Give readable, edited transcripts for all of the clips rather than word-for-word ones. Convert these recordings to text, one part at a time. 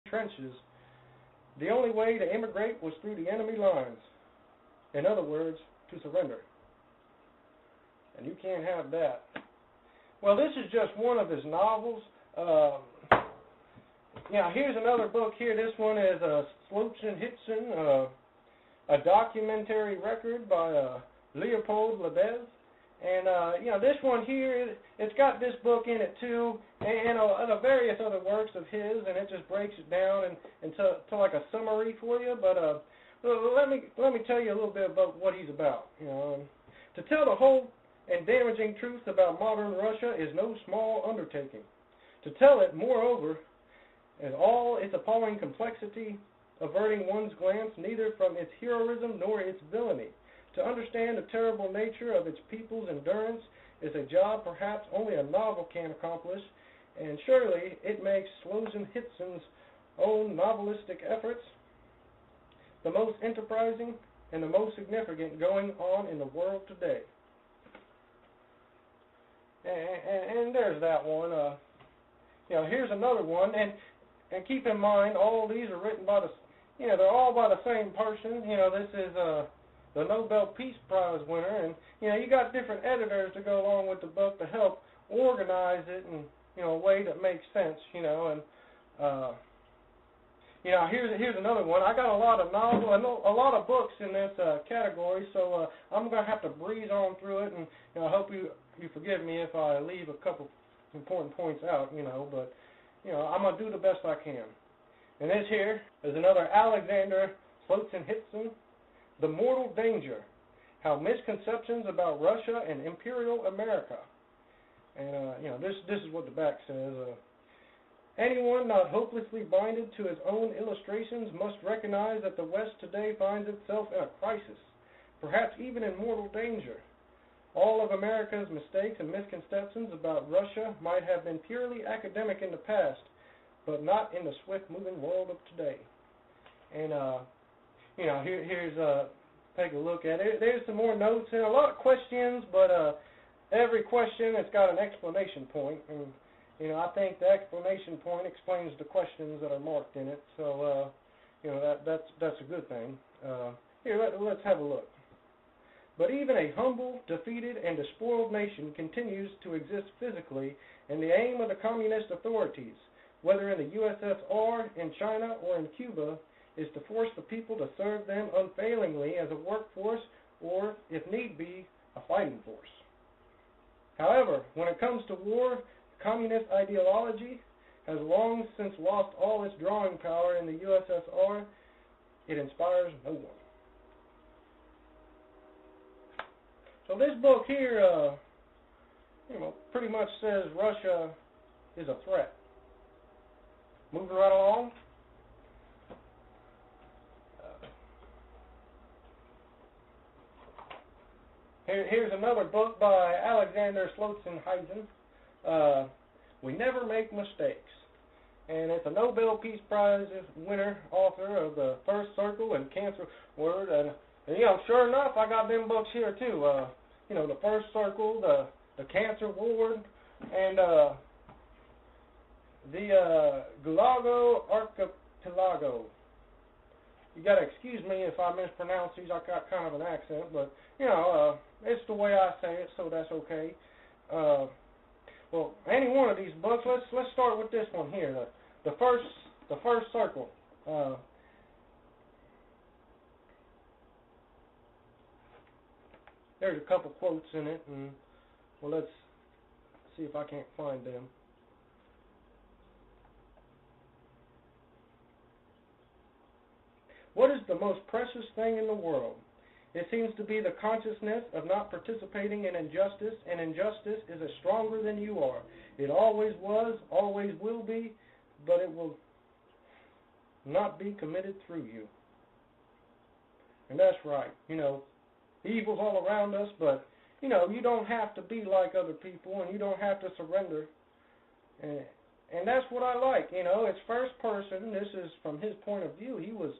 trenches, the only way to immigrate was through the enemy lines. In other words, to surrender. And you can't have that. Well, this is just one of his novels. Here's another book here. This one is Solzhenitsyn, a documentary record by Leopold Lebez. And, this one here, it's got this book in it too, and various other works of his, and it just breaks it down into like a summary for you. But let me tell you a little bit about what he's about. To tell the whole and damaging truth about modern Russia is no small undertaking. To tell it, moreover, in all its appalling complexity, averting one's glance neither from its heroism nor its villainy. To understand the terrible nature of its people's endurance is a job perhaps only a novel can accomplish, and surely it makes Solzhenitsyn's own novelistic efforts the most enterprising and the most significant going on in the world today. And there's that one. Here's another one, and keep in mind all these are written by they're all by the same person. This is the Nobel Peace Prize winner, and you got different editors to go along with the book to help organize it in a way that makes sense. Here's another one. I got a lot of a lot of books in this category, so I'm gonna have to breeze on through it, and I hope you forgive me if I leave a couple important points out. But I'm gonna do the best I can. And this here is another Alexander Solzhenitsyn, The Mortal Danger: How Misconceptions About Russia and Imperial America. And this is what the back says. Anyone not hopelessly blinded to his own illustrations must recognize that the West today finds itself in a crisis, perhaps even in mortal danger. All of America's mistakes and misconceptions about Russia might have been purely academic in the past, but not in the swift-moving world of today. And here's take a look at it. There's some more notes and a lot of questions, but every question has got an exclamation point, and I think the exclamation point explains the questions that are marked in it. So that's a good thing. Here, let's have a look. But even a humble, defeated, and despoiled nation continues to exist physically, and the aim of the communist authorities, whether in the USSR, in China, or in Cuba, is to force the people to serve them unfailingly as a workforce or, if need be, a fighting force. However, when it comes to war, communist ideology has long since lost all its drawing power in the USSR. It inspires no one. So this book here, pretty much says Russia is a threat. Moving right along. Here's another book by Alexander Solzhenitsyn. We Never Make Mistakes. And it's a Nobel Peace Prize winner, author of The First Circle and Cancer Word. And sure enough, I got them books here too. The First Circle, the Cancer Ward, and the Gulago Archipelago. You got to excuse me if I mispronounce these. I got kind of an accent, but it's the way I say it, so that's okay. Well, any one of these books. Let's start with this one here. The First Circle. There's a couple quotes in it, and let's see if I can't find them. What is the most precious thing in the world? It seems to be the consciousness of not participating in injustice, and injustice is as stronger than you are. It always was, always will be, but it will not be committed through you. And that's right. Evil's all around us, but, you don't have to be like other people, and you don't have to surrender. And that's what I like. It's first person. This is from his point of view. He was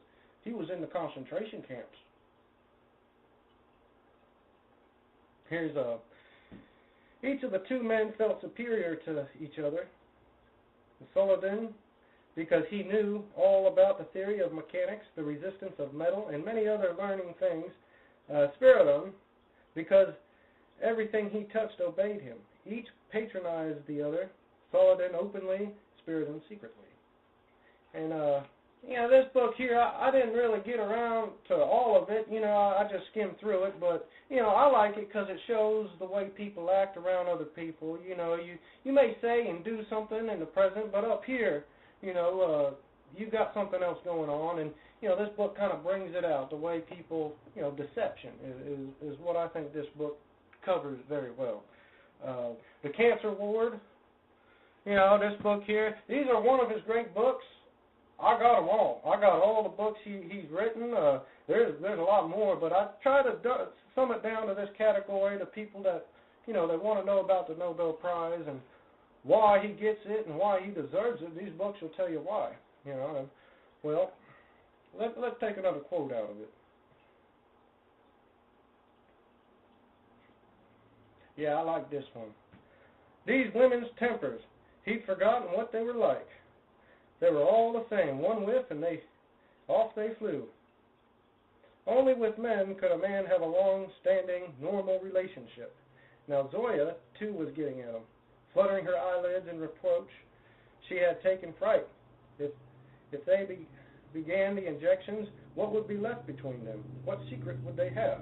in the concentration camps. Here's each of the two men felt superior to each other. Saladin because he knew all about the theory of mechanics, the resistance of metal, and many other learning things. Spiridon, because everything he touched obeyed him. Each patronized the other, Saladin openly, Spiridon secretly. And, this book here, I didn't really get around to all of it. I just skimmed through it, but, I like it because it shows the way people act around other people. You may say and do something in the present, but up here, you've got something else going on, and, this book kind of brings it out, the way people, deception is what I think this book covers very well. The Cancer Ward, this book here, these are one of his great books. I got them all. I got all the books he's written. There's a lot more, but I try to sum it down to this category, the people that, they want to know about the Nobel Prize and why he gets it and why he deserves it. These books will tell you why. Well, let's take another quote out of it. Yeah, I like this one. These women's tempers, he'd forgotten what they were like. They were all the same, one whiff, and off they flew. Only with men could a man have a long-standing, normal relationship. Now Zoya, too, was getting at him, fluttering her eyelids in reproach. She had taken fright. If they began the injections, what would be left between them? What secret would they have?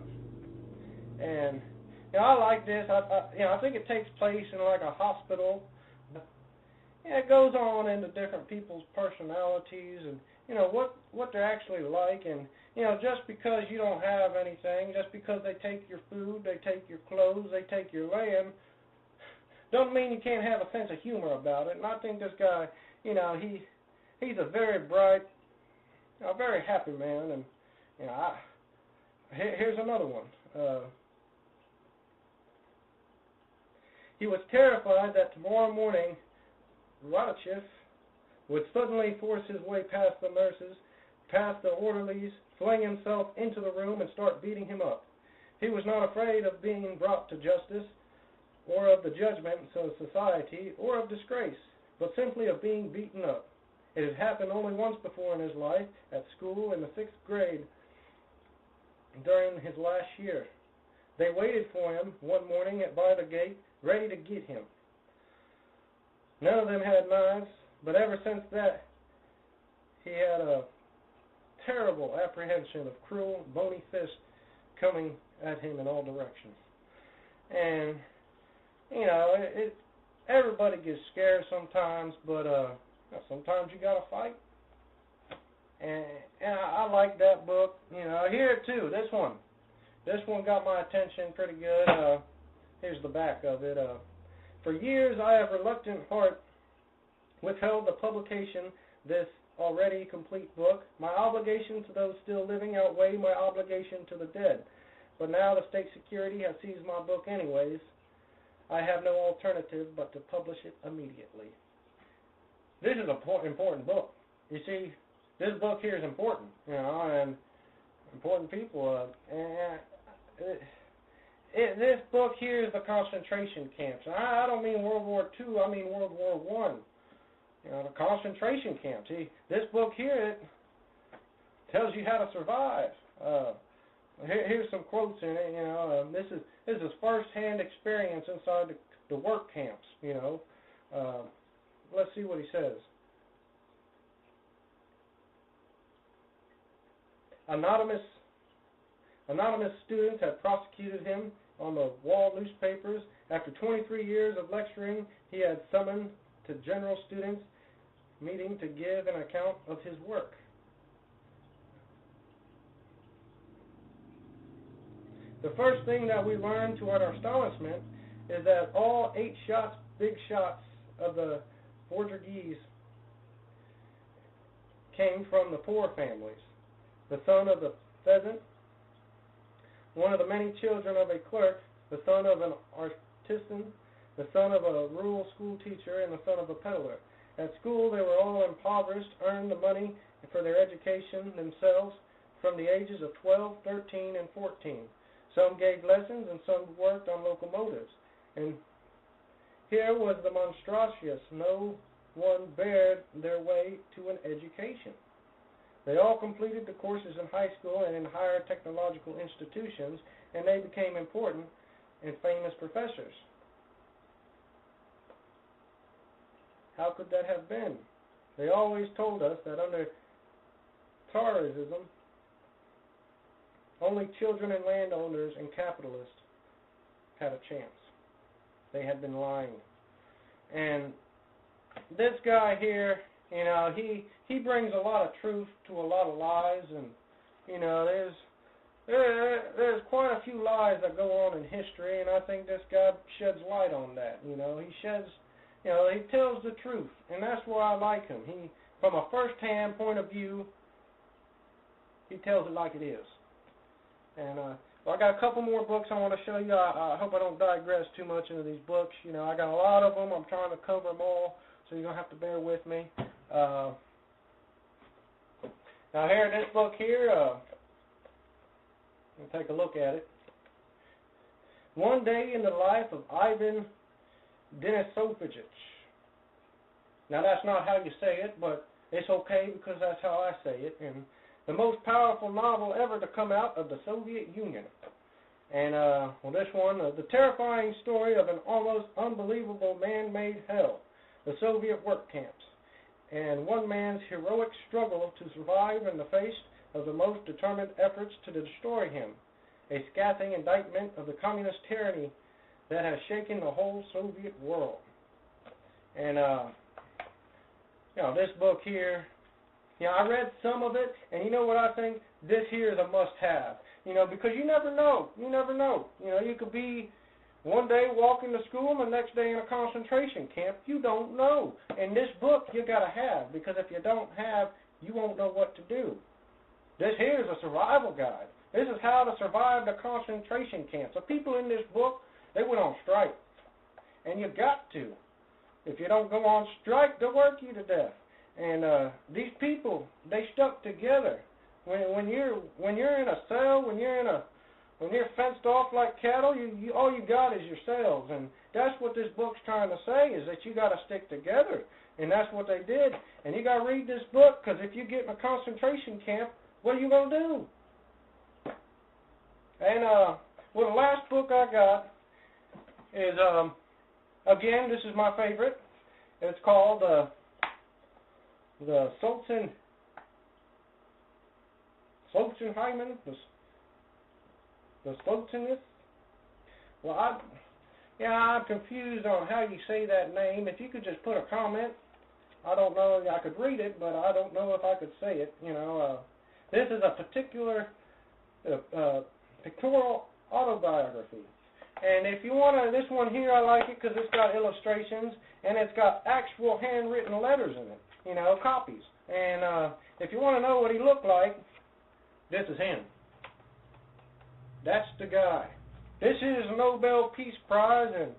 And I like this. I think it takes place in like a hospital. It goes on into different people's personalities and what they're actually like, and just because you don't have anything, just because they take your food, they take your clothes, they take your land, don't mean you can't have a sense of humor about it. And I think this guy, he's a very bright, a very happy man, and here's another one. He was terrified that tomorrow morning Radachif would suddenly force his way past the nurses, past the orderlies, fling himself into the room and start beating him up. He was not afraid of being brought to justice, or of the judgments of society, or of disgrace, but simply of being beaten up. It had happened only once before in his life, at school in the 6th grade, during his last year. They waited for him one morning by the gate, ready to get him. None of them had knives, but ever since that, he had a terrible apprehension of cruel, bony fists coming at him in all directions. And, everybody gets scared sometimes, but sometimes you got to fight. And I like that book. Here too, this one. This one got my attention pretty good. Here's the back of it. For years I have reluctant heart withheld the publication this already complete book. My obligation to those still living outweigh my obligation to the dead. But now the state security has seized my book anyways. I have no alternative but to publish it immediately. This is an important book. You see, this book here is important, and important people. This book here is the concentration camps. I don't mean World War II, I mean World War I. The concentration camps. See, this book here, it tells you how to survive. Here's some quotes in it. This is first-hand experience inside the work camps. Let's see what he says. Anonymous students had prosecuted him on the wall newspapers. After 23 years of lecturing, he had summoned to general students meeting to give an account of his work. The first thing that we learned to our astonishment is that all 8 big shots of the Portuguese came from the poor families. The son of the peasant, one of the many children of a clerk, the son of an artisan, the son of a rural school teacher, and the son of a peddler. At school they were all impoverished, earned the money for their education themselves from the ages of 12, 13, and 14. Some gave lessons and some worked on locomotives. And here was the monstrous, no one bared their way to an education. They all completed the courses in high school and in higher technological institutions, and they became important and famous professors. How could that have been? They always told us that under Tsarism, only children and landowners and capitalists had a chance. They had been lying. And this guy here, you know, he brings a lot of truth to a lot of lies, and you know, there's quite a few lies that go on in history, and I think this guy sheds light on that. You know, he tells the truth, and that's why I like him. He, from a first-hand point of view, he tells it like it is. And well, I got a couple more books I want to show you. I hope I don't digress too much into these books. You know, I got a lot of them. I'm trying to cover them all, so you're going to have to bear with me. Now here, this book here, we'll take a look at it. One Day in the Life of Ivan Denisovich. Now that's not how you say it, but it's okay because that's how I say it. And the most powerful novel ever to come out of the Soviet Union. And well, this one, the terrifying story of an almost unbelievable man-made hell, the Soviet work camps, and one man's heroic struggle to survive in the face of the most determined efforts to destroy him, a scathing indictment of the communist tyranny that has shaken the whole Soviet world. And you know, this book here, you know, I read some of it, and you know what I think? This here is a must-have. You know, because you never know. You never know. You know, you could be one day walking to school and the next day in a concentration camp. You don't know. And this book you got to have, because if you don't have, you won't know what to do. This here is a survival guide. This is how to survive the concentration camps. The people in this book, they went on strike. And you got to. If you don't go on strike, they'll work you to death. And these people, they stuck together. When you're in a cell, when you're fenced off like cattle, all you got is yourselves. And that's what this book's trying to say, is that you got to stick together. And that's what they did. And you got to read this book, because if you get in a concentration camp, what are you going to do? And well, the last book I got is, again, this is my favorite. It's called the Sultanheimen, the Sultanist. Well, I'm confused on how you say that name. If you could just put a comment, I don't know. I could read it, but I don't know if I could say it. You know, this is a particular pictorial autobiography. And if you want to, this one here, I like it because it's got illustrations and it's got actual handwritten letters in it, you know, copies. And if you want to know what he looked like, this is him. That's the guy. This is a Nobel Peace Prize, and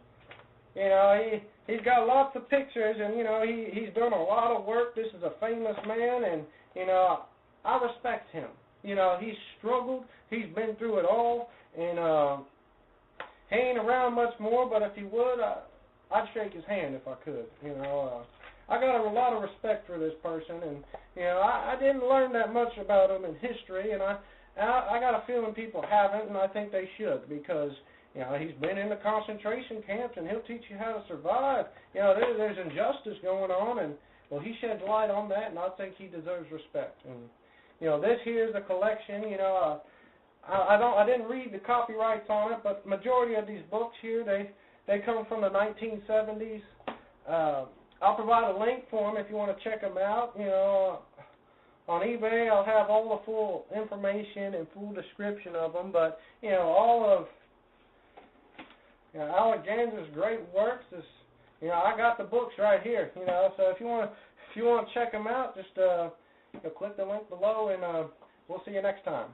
you know, he's got lots of pictures, and you know, he's done a lot of work. This is a famous man, and you know, I respect him. You know, he's struggled. He's been through it all, and he ain't around much more. But if he would, I'd shake his hand if I could. You know, I got a lot of respect for this person, and you know, I didn't learn that much about him in history, and I got a feeling people haven't, and I think they should, because you know, he's been in the concentration camps, and he'll teach you how to survive. You know, there's injustice going on, and well, he sheds light on that, and I think he deserves respect. And you know, this here is a collection. You know, I didn't read the copyrights on it, but majority of these books here, they come from the 1970s. I'll provide a link for them if you want to check them out. You know, on eBay, I'll have all the full information and full description of them. But you know, all of Alexander's great works is, you know, I got the books right here. You know, so if you want to check them out, just click the link below, and we'll see you next time.